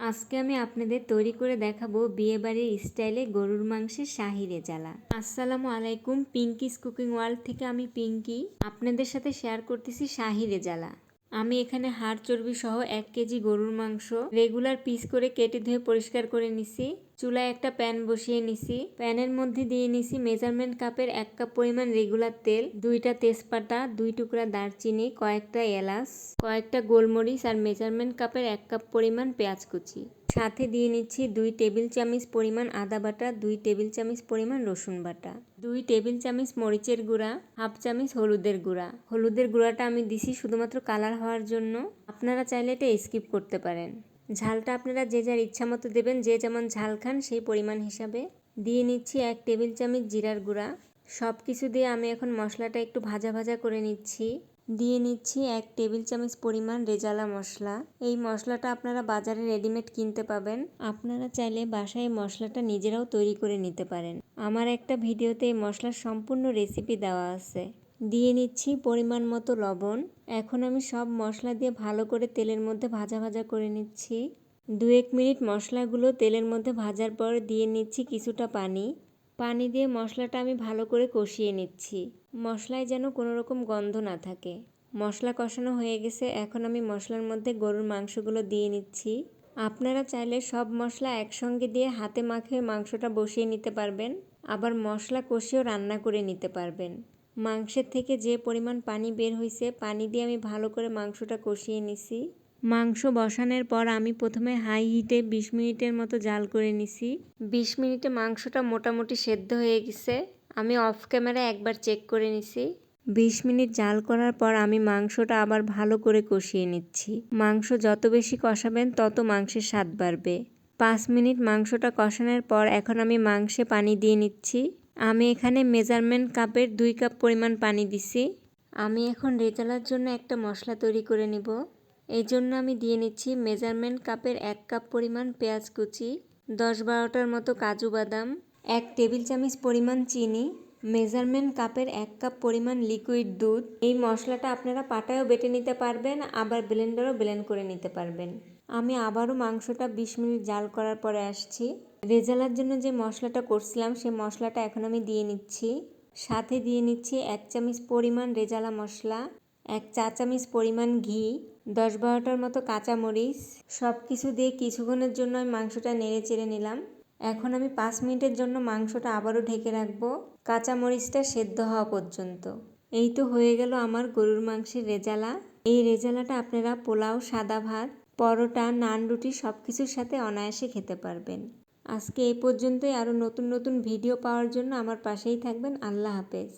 আজকে আমি আপনাদের তৈরি করে দেখাবো বিয়েবাড়ির স্টাইলে গরুর মাংসের শাহি রেজালা। আসসালামু আলাইকুম, পিঙ্কিস কুকিং ওয়ার্ল্ড থেকে আমি পিঙ্কি আপনাদের সাথে শেয়ার করতেছি শাহি রেজালা। আমি এখানে হাড় চর্বি সহ 1 কেজি গরুর মাংস রেগুলার পিস করে কেটে ধুয়ে পরিষ্কার করে নিছি। চুলায় একটা প্যান বসিয়ে নিছি। প্যানের মধ্যে দিয়ে নিছি মেজারমেন্ট কাপের 1 কাপ পরিমাণ রেগুলার তেল, 2টা তেজপাতা, 2 টুকরা দারচিনি, কয়েকটা এলাচ, কয়েকটা গোলমরিচ আর মেজারমেন্ট কাপের 1 কাপ পরিমাণ পেঁয়াজ কুচি। সাথে দিয়ে নিচ্ছি 2 টেবিল চামচ পরিমাণ আদা বাটা, 2 টেবিল চামচ পরিমাণ রসুন বাটা, 2 টেবিল চামচ মরিচের গুঁড়া, হাফ চামচ হলুদের গুঁড়া। হলুদের গুঁড়াটা আমি দিছি শুধুমাত্র কালার হওয়ার জন্য, আপনারা চাইলে এটা স্কিপ করতে পারেন। ঝালটা আপনারা যে যার ইচ্ছা মতো দেবেন, যে যেমন ঝাল খান সেই পরিমাণ হিসাবে। দিয়ে নিচ্ছি 1 টেবিল চামচ জিরার গুঁড়া। সব কিছু দিয়ে আমি এখন মশলাটা একটু ভাজা ভাজা করে নিচ্ছি। দিয়ে নিচ্ছি 1 টেবিল চামচ পরিমাণ রেজালা মশলা। এই মশলাটা আপনারা বাজারে রেডিমেড কিনতে পাবেন, আপনারা চাইলে বাসায় মশলাটা নিজেরাও তৈরি করে নিতে পারেন। আমার একটা ভিডিওতে এই মশলার সম্পূর্ণ রেসিপি দেওয়া আছে। দিয়ে নিচ্ছি পরিমাণ মতো লবণ। এখন আমি সব মশলা দিয়ে ভালো করে তেলের মধ্যে ভাজা ভাজা করে নিচ্ছি। 2-1 মিনিট মশলাগুলো তেলের মধ্যে ভাজার পর দিয়ে নিচ্ছি কিছুটা পানি। পানি দিয়ে মশলাটা আমি ভালো করে কষিয়ে নিচ্ছি, মশলায় যেন কোনো রকম গন্ধ না থাকে। মশলা কষানো হয়ে গেছে, এখন আমি মশলার মধ্যে গরুর মাংসগুলো দিয়ে নিচ্ছি। আপনারা চাইলে সব মশলা একসঙ্গে দিয়ে হাতে মাখিয়ে মাংসটা বসিয়ে নিতে পারবেন, আবার মশলা কষিয়েও রান্না করে নিতে পারবেন। মাংসের থেকে যে পরিমাণ পানি বের হয়েছে, পানি দিয়ে আমি ভালো করে মাংসটা কষিয়ে নিছি। মাংস বসানোর পর আমি প্রথমে হাই হিটে 20 মিনিটের মতো জাল করে নিছি। 20 মিনিটে মাংসটা মোটামুটি সেদ্ধ হয়ে গেছে। আমি অফ ক্যামেরায় একবার চেক করে নিছি। 20 মিনিট জাল করার পর আমি মাংসটা আবার ভালো করে কষিয়ে নিচ্ছি। মাংস যত বেশি কষাবেন তত মাংসের স্বাদ বাড়বে। 5 মিনিট মাংসটা কষানোর পর এখন আমি মাংসে পানি দিয়ে নিচ্ছি। আমি এখানে মেজারমেন্ট কাপের 2 কাপ পরিমাণ পানি দিছি। আমি এখন রেজালার জন্য একটা মশলা তৈরি করে নিব। এই জন্য আমি দিয়ে নিচ্ছি মেজারমেন্ট কাপের 1 কাপ পরিমাণ পেঁয়াজ কুচি, 10-12টার মতো কাজু বাদাম, 1 টেবিল চামচ পরিমাণ চিনি, মেজারমেন্ট কাপের 1 কাপ পরিমাণ লিকুইড দুধ। এই মশলাটা আপনারা পাটায়ও বেটে নিতে পারবেন, আবার ব্লেন্ডারও ব্লেন্ড করে নিতে পারবেন। আমি আবারও মাংসটা 20 মিনিট জাল করার পরে আসছি। রেজালার জন্য যে মশলাটা করছিলাম সেই মশলাটা এখন আমি দিয়ে নিচ্ছি। সাথে দিয়ে নিচ্ছি 1 চামচ পরিমাণ রেজালা মশলা, 1 চা চামচ পরিমাণ ঘি, 10-12টার মতো কাঁচামরিচ। সব কিছু দিয়ে কিছুক্ষণের জন্য আমি মাংসটা নেড়ে চেড়ে নিলাম। এখন আমি 5 মিনিটের জন্য মাংসটা আবারও ঢেকে রাখবো, কাঁচামরিচটা সেদ্ধ হওয়া পর্যন্ত। এই তো হয়ে গেল আমার গরুর মাংসের রেজালা। এই রেজালাটা আপনারা পোলাও, সাদা ভাত, পরোটা, নান, রুটি সব কিছুর সাথে অনায়াসে খেতে পারবেন। আজকে এই পর্যন্তই। আরও নতুন নতুন ভিডিও পাওয়ার জন্য আমার পাশেই থাকবেন। আল্লাহ হাফেজ।